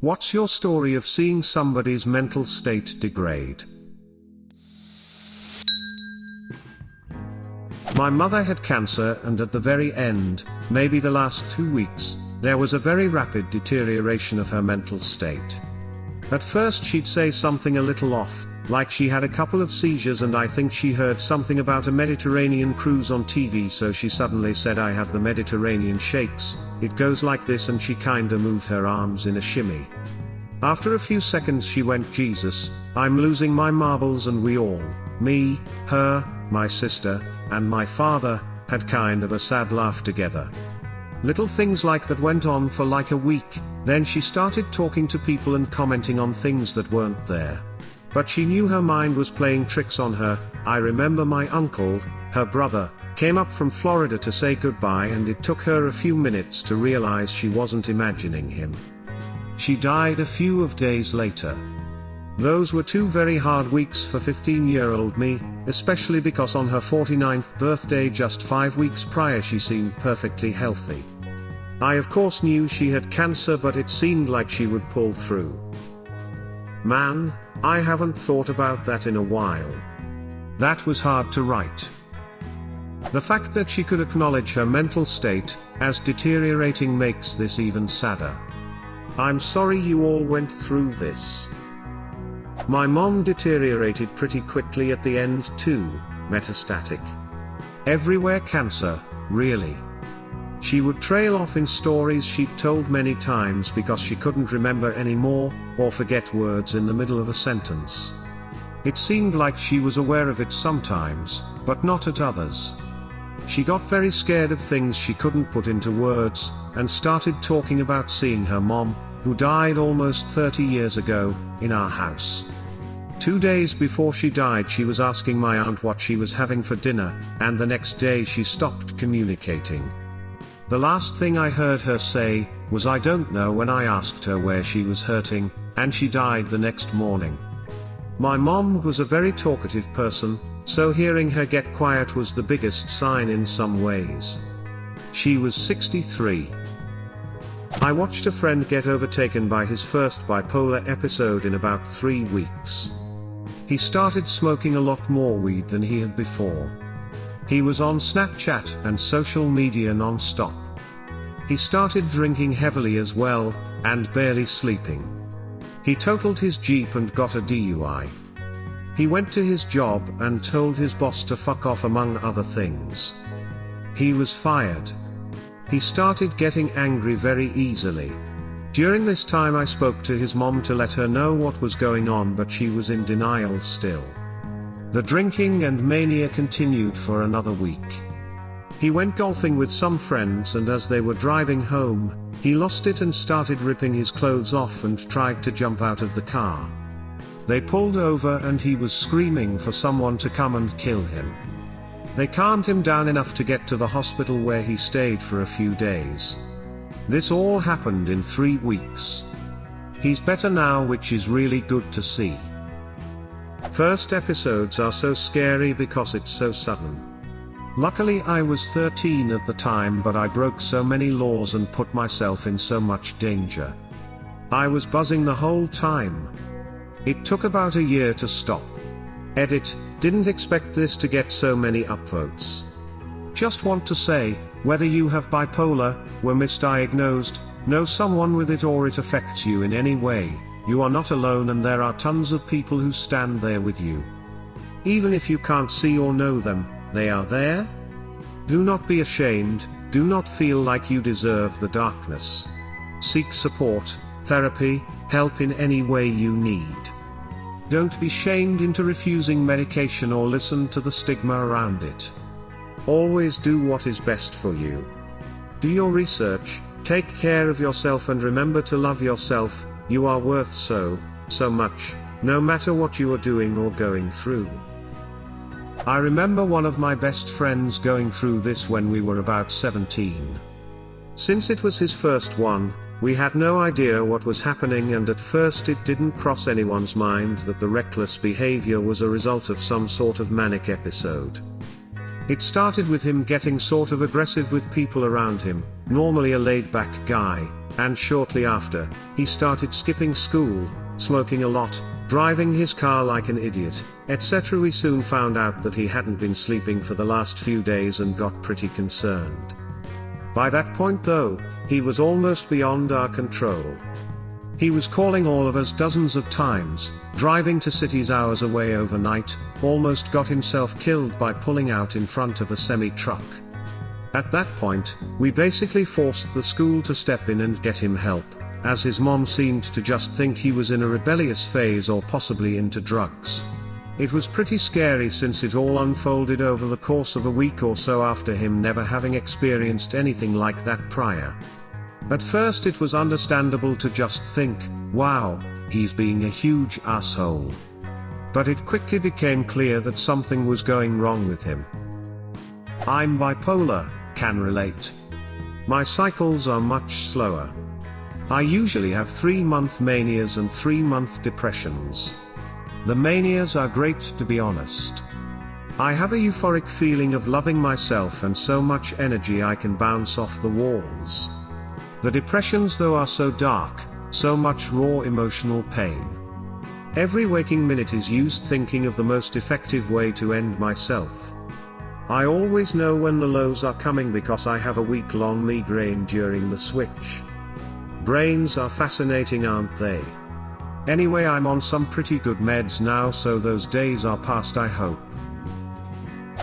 What's your story of seeing somebody's mental state degrade? My mother had cancer, and at the very end, maybe the last 2 weeks, there was a very rapid deterioration of her mental state. At first she'd say something a little off, like she had a couple of seizures, and I think she heard something about a Mediterranean cruise on TV, so she suddenly said, "I have the Mediterranean shakes, it goes like this," and she kinda moved her arms in a shimmy. After a few seconds she went, "Jesus, I'm losing my marbles," and we all, me, her, my sister, and my father, had kind of a sad laugh together. Little things like that went on for like a week, then she started talking to people and commenting on things that weren't there. But she knew her mind was playing tricks on her. I remember my uncle, her brother, came up from Florida to say goodbye, and it took her a few minutes to realize she wasn't imagining him. She died a few days later. Those were 2 very hard weeks for 15-year-old me, especially because on her 49th birthday just 5 weeks prior she seemed perfectly healthy. I of course knew she had cancer, but it seemed like she would pull through. Man, I haven't thought about that in a while. That was hard to write. The fact that she could acknowledge her mental state as deteriorating makes this even sadder. I'm sorry you all went through this. My mom deteriorated pretty quickly at the end too, metastatic. Everywhere cancer, really. She would trail off in stories she'd told many times because she couldn't remember anymore, or forget words in the middle of a sentence. It seemed like she was aware of it sometimes, but not at others. She got very scared of things she couldn't put into words, and started talking about seeing her mom, who died almost 30 years ago, in our house. 2 days before she died she was asking my aunt what she was having for dinner, and the next day she stopped communicating. The last thing I heard her say was "I don't know" when I asked her where she was hurting, and she died the next morning. My mom was a very talkative person, so hearing her get quiet was the biggest sign in some ways. She was 63. I watched a friend get overtaken by his first bipolar episode in about 3 weeks. He started smoking a lot more weed than he had before. He was on Snapchat and social media non-stop. He started drinking heavily as well, and barely sleeping. He totaled his Jeep and got a DUI. He went to his job and told his boss to fuck off, among other things. He was fired. He started getting angry very easily. During this time I spoke to his mom to let her know what was going on, but she was in denial still. The drinking and mania continued for another week. He went golfing with some friends, and as they were driving home, he lost it and started ripping his clothes off and tried to jump out of the car. They pulled over and he was screaming for someone to come and kill him. They calmed him down enough to get to the hospital, where he stayed for a few days. This all happened in 3 weeks. He's better now, which is really good to see. First episodes are so scary because it's so sudden. Luckily I was 13 at the time, but I broke so many laws and put myself in so much danger. I was buzzing the whole time. It took about a year to stop. Edit, didn't expect this to get so many upvotes. Just want to say, whether you have bipolar, were misdiagnosed, know someone with it, or it affects you in any way, you are not alone, and there are tons of people who stand there with you. Even if you can't see or know them, they are there. Do not be ashamed, do not feel like you deserve the darkness. Seek support, therapy, help in any way you need. Don't be shamed into refusing medication or listen to the stigma around it. Always do what is best for you. Do your research, take care of yourself, and remember to love yourself. You are worth so much, no matter what you are doing or going through. I remember one of my best friends going through this when we were about 17. Since it was his first one, we had no idea what was happening, and at first it didn't cross anyone's mind that the reckless behavior was a result of some sort of manic episode. It started with him getting sort of aggressive with people around him, normally a laid-back guy, and shortly after, he started skipping school, smoking a lot, driving his car like an idiot, etc. We soon found out that he hadn't been sleeping for the last few days and got pretty concerned. By that point though, he was almost beyond our control. He was calling all of us dozens of times, driving to cities hours away overnight, almost got himself killed by pulling out in front of a semi-truck. At that point, we basically forced the school to step in and get him help, as his mom seemed to just think he was in a rebellious phase or possibly into drugs. It was pretty scary since it all unfolded over the course of a week or so after him never having experienced anything like that prior. At first it was understandable to just think, wow, he's being a huge asshole. But it quickly became clear that something was going wrong with him. I'm bipolar, can relate. My cycles are much slower. I usually have 3-month manias and 3-month depressions. The manias are great, to be honest. I have a euphoric feeling of loving myself and so much energy I can bounce off the walls. The depressions though are so dark, so much raw emotional pain. Every waking minute is used thinking of the most effective way to end myself. I always know when the lows are coming because I have a week-long migraine during the switch. Brains are fascinating, aren't they? Anyway, I'm on some pretty good meds now, so those days are past, I hope.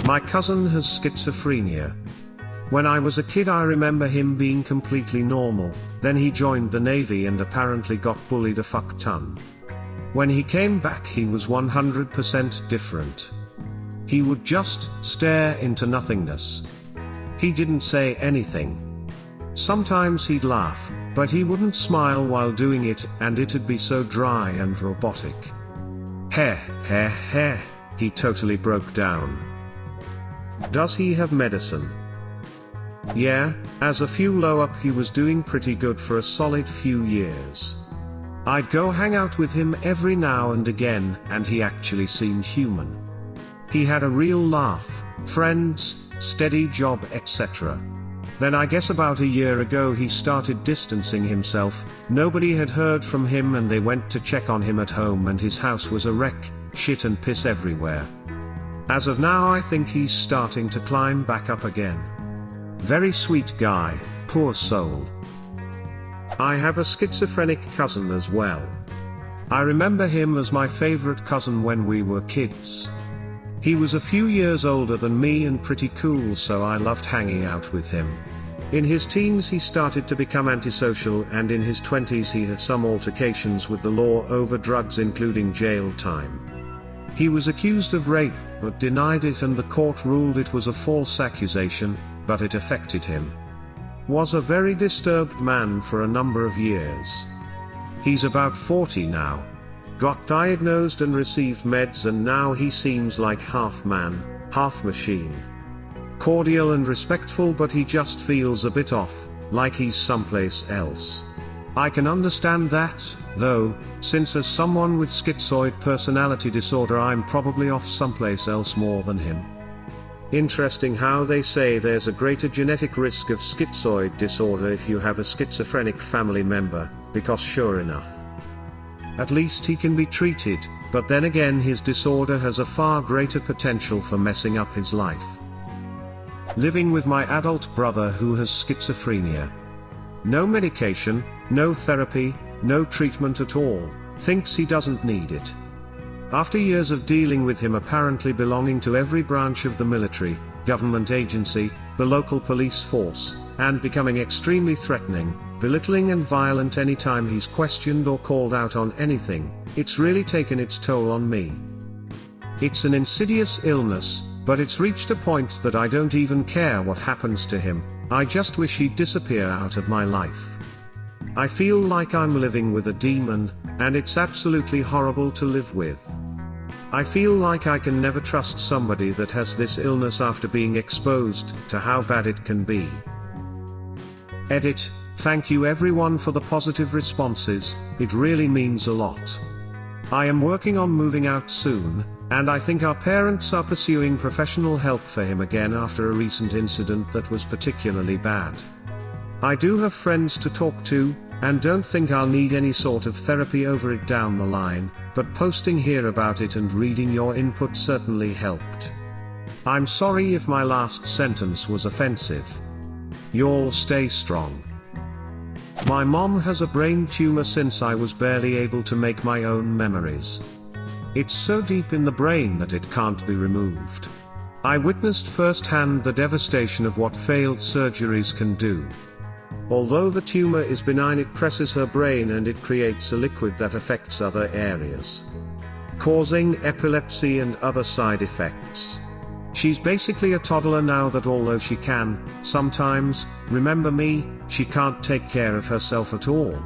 My cousin has schizophrenia. When I was a kid I remember him being completely normal, then he joined the Navy and apparently got bullied a fuck ton. When he came back he was 100% different. He would just stare into nothingness. He didn't say anything. Sometimes he'd laugh, but he wouldn't smile while doing it, and it'd be so dry and robotic. Heh, he totally broke down. Does he have medicine? Yeah, as a few low up he was doing pretty good for a solid few years. I'd go hang out with him every now and again, and he actually seemed human. He had a real laugh, friends, steady job, etc. Then I guess about a year ago he started distancing himself, nobody had heard from him and they went to check on him at home and his house was a wreck, shit and piss everywhere. As of now I think he's starting to climb back up again. Very sweet guy, poor soul. I have a schizophrenic cousin as well. I remember him as my favorite cousin when we were kids. He was a few years older than me and pretty cool, so I loved hanging out with him. In his teens he started to become antisocial, and in his 20s he had some altercations with the law over drugs, including jail time. He was accused of rape, but denied it, and the court ruled it was a false accusation, but it affected him. Was a very disturbed man for a number of years. He's about 40 now. Got diagnosed and received meds, and now he seems like half man, half machine. Cordial and respectful, but he just feels a bit off, like he's someplace else. I can understand that, though, since as someone with schizoid personality disorder I'm probably off someplace else more than him. Interesting how they say there's a greater genetic risk of schizoid disorder if you have a schizophrenic family member, because sure enough. At least he can be treated, but then again his disorder has a far greater potential for messing up his life. Living with my adult brother who has schizophrenia. No medication, no therapy, no treatment at all, thinks he doesn't need it. After years of dealing with him apparently belonging to every branch of the military, government agency, the local police force, and becoming extremely threatening, belittling and violent anytime he's questioned or called out on anything, it's really taken its toll on me. It's an insidious illness, but it's reached a point that I don't even care what happens to him, I just wish he'd disappear out of my life. I feel like I'm living with a demon, and it's absolutely horrible to live with. I feel like I can never trust somebody that has this illness after being exposed to how bad it can be. Edit. Thank you everyone for the positive responses, it really means a lot. I am working on moving out soon, and I think our parents are pursuing professional help for him again after a recent incident that was particularly bad. I do have friends to talk to, and don't think I'll need any sort of therapy over it down the line, but posting here about it and reading your input certainly helped. I'm sorry if my last sentence was offensive. Y'all stay strong. My mom has a brain tumor since I was barely able to make my own memories. It's so deep in the brain that it can't be removed. I witnessed firsthand the devastation of what failed surgeries can do. Although the tumor is benign, it presses her brain and it creates a liquid that affects other areas, causing epilepsy and other side effects. She's basically a toddler now that although she can, sometimes, remember me, she can't take care of herself at all.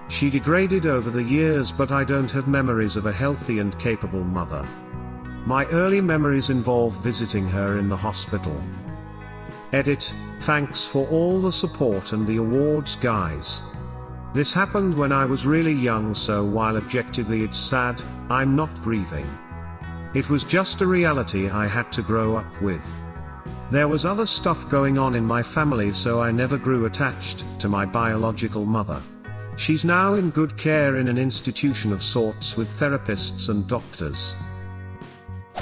She degraded over the years, but I don't have memories of a healthy and capable mother. My early memories involve visiting her in the hospital. Edit, thanks for all the support and the awards, guys. This happened when I was really young, so while objectively it's sad, I'm not grieving. It was just a reality I had to grow up with. There was other stuff going on in my family, so I never grew attached to my biological mother. She's now in good care in an institution of sorts with therapists and doctors.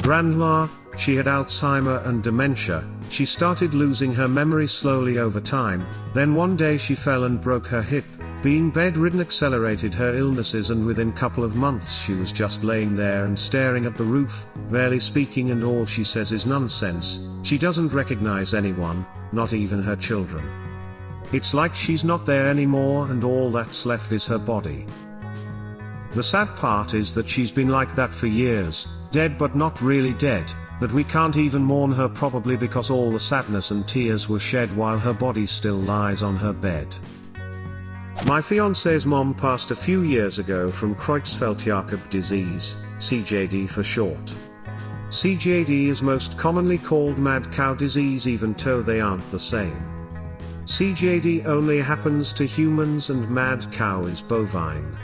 Grandma, she had Alzheimer and dementia. She started losing her memory slowly over time, then one day she fell and broke her hip. Being bedridden accelerated her illnesses, and within a couple of months she was just laying there and staring at the roof, barely speaking, and all she says is nonsense. She doesn't recognize anyone, not even her children. It's like she's not there anymore, and all that's left is her body. The sad part is that she's been like that for years, dead but not really dead, that we can't even mourn her, probably because all the sadness and tears were shed while her body still lies on her bed. My fiance's mom passed a few years ago from Creutzfeldt-Jakob disease, CJD for short. CJD is most commonly called mad cow disease, even though they aren't the same. CJD only happens to humans and mad cow is bovine.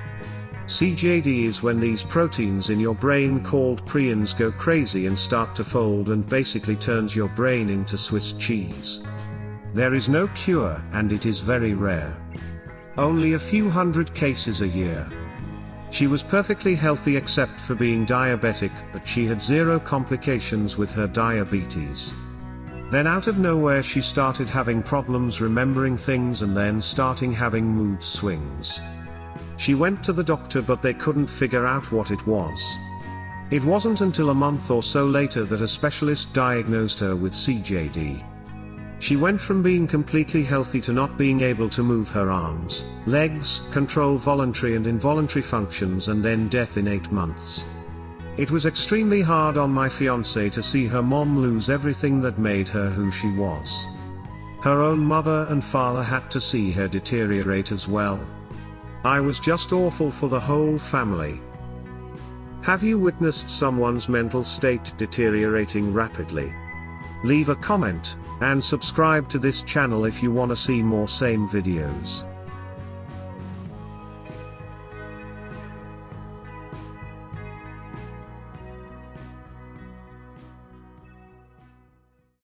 CJD is when these proteins in your brain called prions go crazy and start to fold and basically turns your brain into Swiss cheese. There is no cure, and it is very rare. Only a few hundred cases a year. She was perfectly healthy except for being diabetic, but she had zero complications with her diabetes. Then out of nowhere she started having problems remembering things and then starting having mood swings. She went to the doctor, but they couldn't figure out what it was. It wasn't until a month or so later that a specialist diagnosed her with CJD. She went from being completely healthy to not being able to move her arms, legs, control voluntary and involuntary functions, and then death in 8 months. It was extremely hard on my fiancée to see her mom lose everything that made her who she was. Her own mother and father had to see her deteriorate as well. I was just awful for the whole family. Have you witnessed someone's mental state deteriorating rapidly? Leave a comment, and subscribe to this channel if you want to see more same videos.